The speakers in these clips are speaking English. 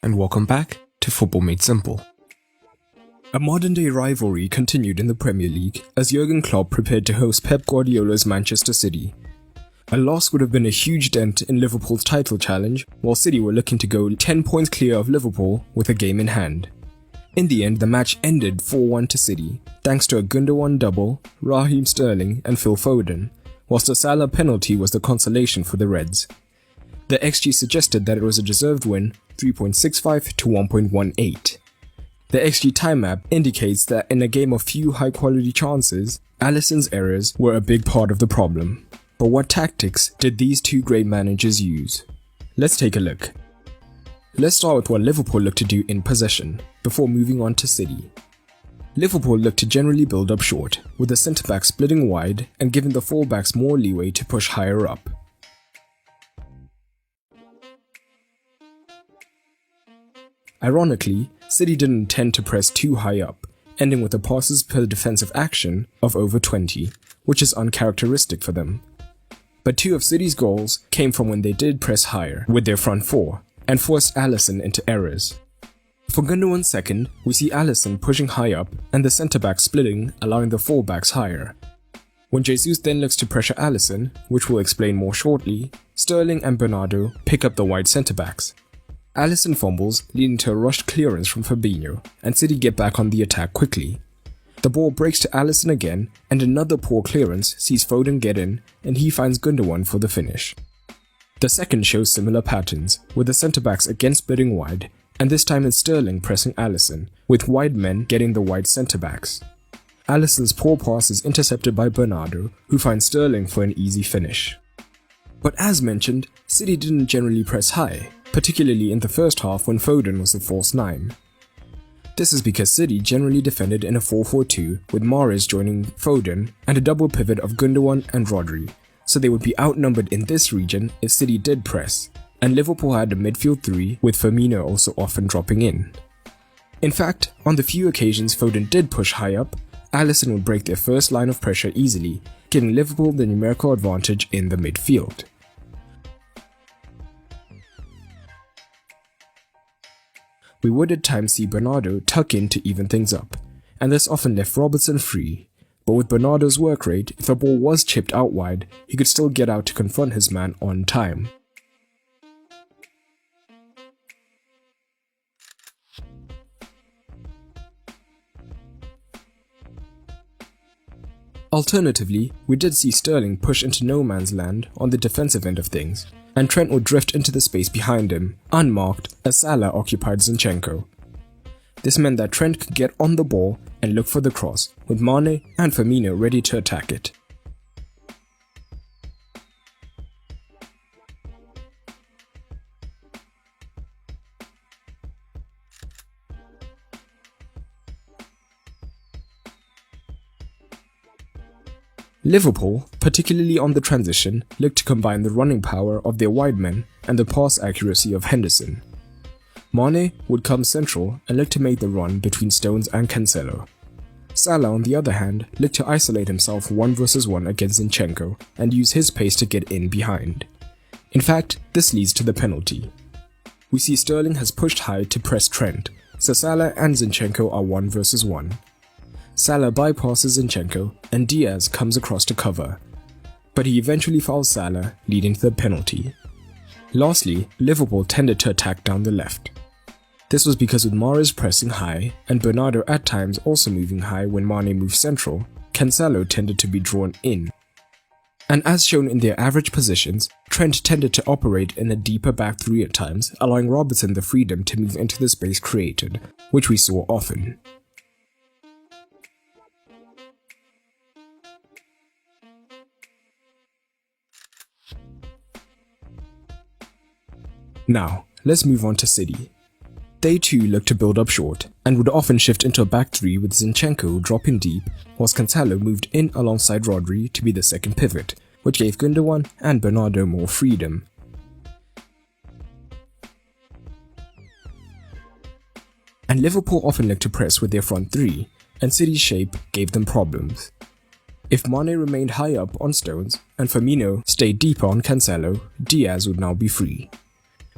and welcome back to Football Made Simple. A modern-day rivalry continued in the Premier League as Jurgen Klopp prepared to host Pep Guardiola's Manchester City. A loss would have been a huge dent in Liverpool's title challenge, while City were looking to go 10 points clear of Liverpool with a game in hand. In the end, the match ended 4-1 to City, thanks to a Gundogan double, Raheem Sterling and Phil Foden, whilst a Salah penalty was the consolation for the Reds. The XG suggested that it was a deserved win, 3.65 to 1.18. The XG time map indicates that in a game of few high-quality chances, Alisson's errors were a big part of the problem. But what tactics did these two great managers use? Let's take a look. Let's start with what Liverpool looked to do in possession, before moving on to City. Liverpool looked to generally build up short, with the centre-back splitting wide and giving the full-backs more leeway to push higher up. Ironically, City didn't tend to press too high up, ending with a passes per defensive action of over 20, which is uncharacteristic for them. But two of City's goals came from when they did press higher with their front four, and forced Alisson into errors. For Gundogan's second, we see Alisson pushing high up and the centre-back splitting, allowing the full-backs higher. When Jesus then looks to pressure Alisson, which we'll explain more shortly, Sterling and Bernardo pick up the wide centre-backs. Alisson fumbles, leading to a rushed clearance from Fabinho, and City get back on the attack quickly. The ball breaks to Alisson again, and another poor clearance sees Foden get in, and he finds Gundogan for the finish. The second shows similar patterns, with the centre-backs again splitting wide, and this time it's Sterling pressing Alisson, with wide men getting the wide centre-backs. Alisson's poor pass is intercepted by Bernardo, who finds Sterling for an easy finish. But as mentioned, City didn't generally press high, particularly in the first half when Foden was the false 9. This is because City generally defended in a 4-4-2 with Mahrez joining Foden and a double pivot of Gundogan and Rodri, so they would be outnumbered in this region if City did press, and Liverpool had a midfield 3 with Firmino also often dropping in. In fact, on the few occasions Foden did push high up, Alisson would break their first line of pressure easily, giving Liverpool the numerical advantage in the midfield. We would at times see Bernardo tuck in to even things up, and this often left Robertson free. But with Bernardo's work rate, if the ball was chipped out wide, he could still get out to confront his man on time. Alternatively, we did see Sterling push into no man's land on the defensive end of things, and Trent would drift into the space behind him, unmarked, as Salah occupied Zinchenko. This meant that Trent could get on the ball and look for the cross, with Mane and Firmino ready to attack it. Liverpool, particularly on the transition, looked to combine the running power of their wide men and the pass accuracy of Henderson. Mane would come central and look to make the run between Stones and Cancelo. Salah, on the other hand, looked to isolate himself 1 versus 1 against Zinchenko and use his pace to get in behind. In fact, this leads to the penalty. We see Sterling has pushed high to press Trent, so Salah and Zinchenko are 1 versus 1. Salah bypasses Zinchenko and Diaz comes across to cover, but he eventually fouls Salah, leading to the penalty. Lastly, Liverpool tended to attack down the left. This was because with Mahrez pressing high and Bernardo at times also moving high when Mane moved central, Cancelo tended to be drawn in. And as shown in their average positions, Trent tended to operate in a deeper back 3 at times, allowing Robertson the freedom to move into the space created, which we saw often. Now, let's move on to City. They too looked to build up short, and would often shift into a back 3 with Zinchenko dropping deep, whilst Cancelo moved in alongside Rodri to be the second pivot, which gave Gundogan and Bernardo more freedom. And Liverpool often looked to press with their front 3, and City's shape gave them problems. If Mane remained high up on Stones, and Firmino stayed deeper on Cancelo, Diaz would now be free.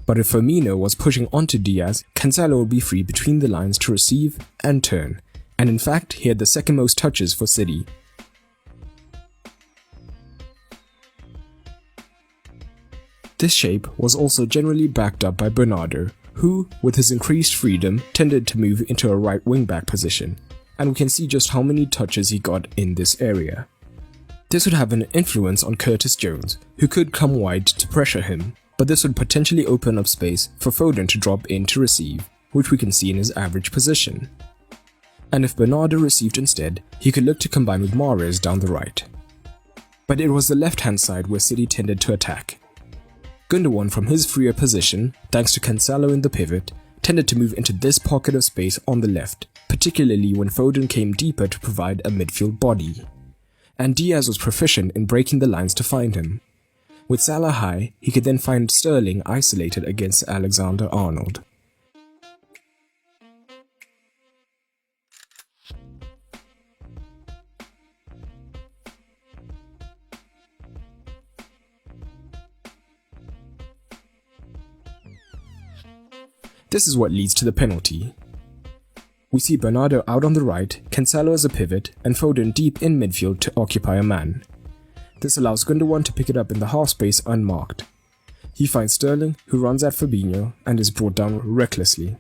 But if Firmino was pushing onto Diaz, Cancelo would be free between the lines to receive and turn, and in fact he had the second most touches for City. This shape was also generally backed up by Bernardo, who, with his increased freedom, tended to move into a right wing-back position, and we can see just how many touches he got in this area. This would have an influence on Curtis Jones, who could come wide to pressure him, but this would potentially open up space for Foden to drop in to receive, which we can see in his average position. And if Bernardo received instead, he could look to combine with Mahrez down the right. But it was the left-hand side where City tended to attack. Gundogan, from his freer position, thanks to Cancelo in the pivot, tended to move into this pocket of space on the left, particularly when Foden came deeper to provide a midfield body. And Diaz was proficient in breaking the lines to find him. With Salah high, he could then find Sterling isolated against Alexander-Arnold. This is what leads to the penalty. We see Bernardo out on the right, Cancelo as a pivot, and Foden deep in midfield to occupy a man. This allows Gundogan to pick it up in the half space unmarked. He finds Sterling, who runs at Fabinho and is brought down recklessly.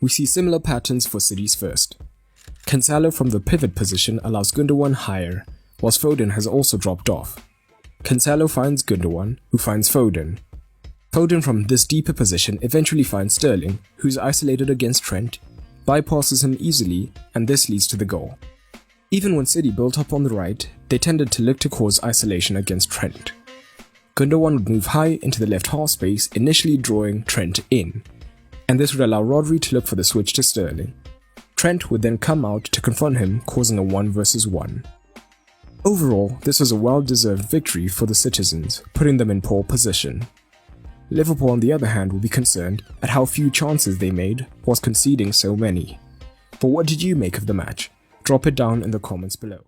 We see similar patterns for City's first. Cancelo from the pivot position allows Gundogan higher, whilst Foden has also dropped off. Cancelo finds Gundogan, who finds Foden. Foden from this deeper position eventually finds Sterling, who is isolated against Trent, bypasses him easily, and this leads to the goal. Even when City built up on the right, they tended to look to cause isolation against Trent. Gundogan would move high into the left half space, initially drawing Trent in, and this would allow Rodri to look for the switch to Sterling. Trent would then come out to confront him, causing a 1 versus 1. Overall, this was a well-deserved victory for the citizens, putting them in pole position. Liverpool, on the other hand, will be concerned at how few chances they made whilst conceding so many. But what did you make of the match? Drop it down in the comments below.